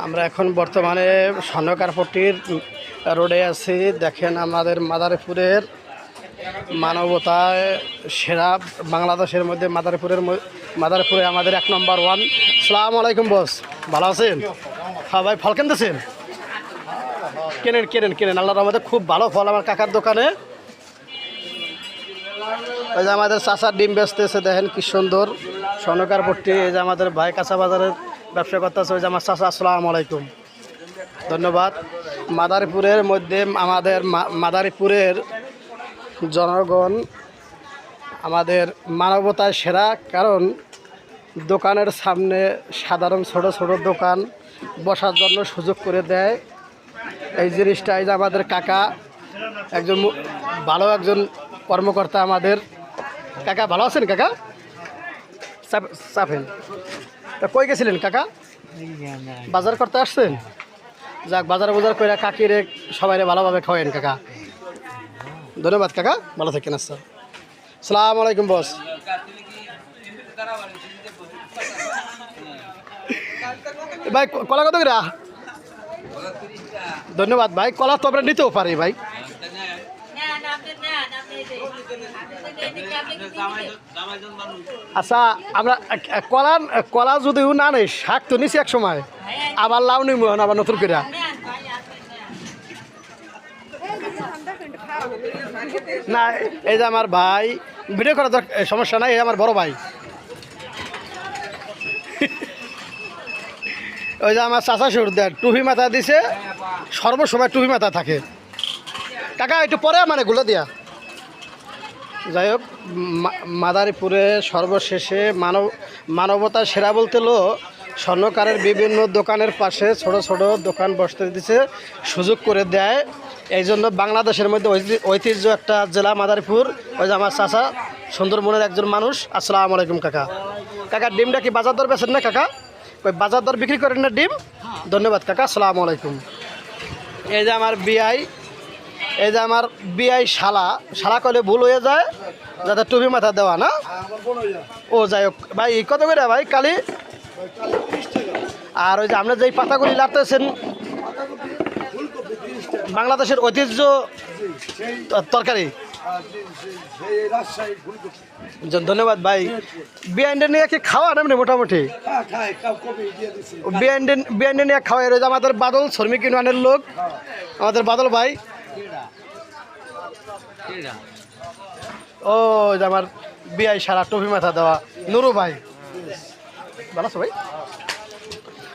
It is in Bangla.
আমরা এখন বর্তমানে স্বর্ণকারপট্টির রোডে আছি। দেখেন আমাদের মাদারীপুরের মানবতায় সেরা বাংলাদেশের মধ্যে মাদারীপুরে আমাদের 1 নম্বর 1। আসসালামু আলাইকুম বস, ভালো আছেন? হ্যাঁ ভাই, ফল কিনতেছেন? কেনেন কেনেন কেনেন, আল্লাহর রহমতে খুব ভালো ফল আমার কাকার দোকানে। ওই যে আমাদের চাচার ডিম বেচতেছে, দেখেন কি সুন্দর স্বর্ণকারপট্টি। এই যে আমাদের ভাই কাঁচা বাজারের ব্যবসা করতেছে, ওই যে আমার চাচা। আসসালামু আলাইকুম, ধন্যবাদ। মাদারীপুরের মধ্যে আমাদের মাদারীপুরের জনগণ আমাদের মানবতায় সেরা, কারণ দোকানের সামনে সাধারণ ছোট ছোট দোকান বসার জন্য সুযোগ করে দেয়। এই জিনিসটা, এই যে আমাদের কাকা একজন ভালো একজন কর্মকর্তা আমাদের। কাকা ভালো আছেন? কাকা চাপেন। তা কই গেছিলেন কাকা? বাজার করতে আসছেন? যাক, বাজার করে কাকিরে সবাই ভালোভাবে খাওয়েন কাকা। ধন্যবাদ কাকা, ভালো থাকেন। আচ্ছা, আসসালামু আলাইকুম বস। ভাই কলা কত করে? ধন্যবাদ ভাই, কলা তো আমরা নিতেও পারি ভাই। আচ্ছা, আমরা কলা যদিও না নেই, শাক তো নিছি এক সময়, আবার লাউ নিব আবার নতুন করে। না, এই যে আমার ভাই, ভিডিও করার সমস্যা নাই, এই আমার বড় ভাই। ওই যে আমার চাচা সুরদার টুপি মাথা দিছে, সর্বসময় টুপি মাথা থাকে। কাকা একটু পরে মানে গুলো দিয়া। যাই হোক, মাদারীপুরে সর্বশেষে মানবতা সেরা বলতে স্বর্ণকারের বিভিন্ন দোকানের পাশে ছোট ছোট দোকান বসতে দিচ্ছে, সুযোগ করে দেয়। এই জন্য বাংলাদেশের মধ্যে ঐতিহ্য একটা জেলা মাদারীপুর। ওই যে আমার চাচা সুন্দর মনের একজন মানুষ। আসসালামু আলাইকুম কাকা। কাকা ডিমটা কি বাজার দর বেছেন না কাকা? ওই বাজার দর বিক্রি করেন না ডিম? ধন্যবাদ কাকা, আসসালামু আলাইকুম। এই যে আমার বিআই, এই যে আমার বিআই শালা করলে ভুল হয়ে যায়, যাতে টুপি মাথা দেওয়া না। ও যাই হোক ভাই, কত করে ভাই কালি? আর ওই যে আপনার যেই পাতাগুলি লাগতেছেন, বাংলাদেশের ঐতিহ্য তরকারি। ধন্যবাদ ভাই। বিআইনটা নিয়ে কি খাওয়া না মোটামুটি? বিআইনটা নিয়ে খাওয়া। রয়েছে আমাদের বাদল শ্রমিক ইউনিয়নের লোক, আমাদের বাদল ভাই। ও যে আমার বিআই সারা টুপি মাথা দেওয়া নুরু ভাই, ভালো আছো ভাই?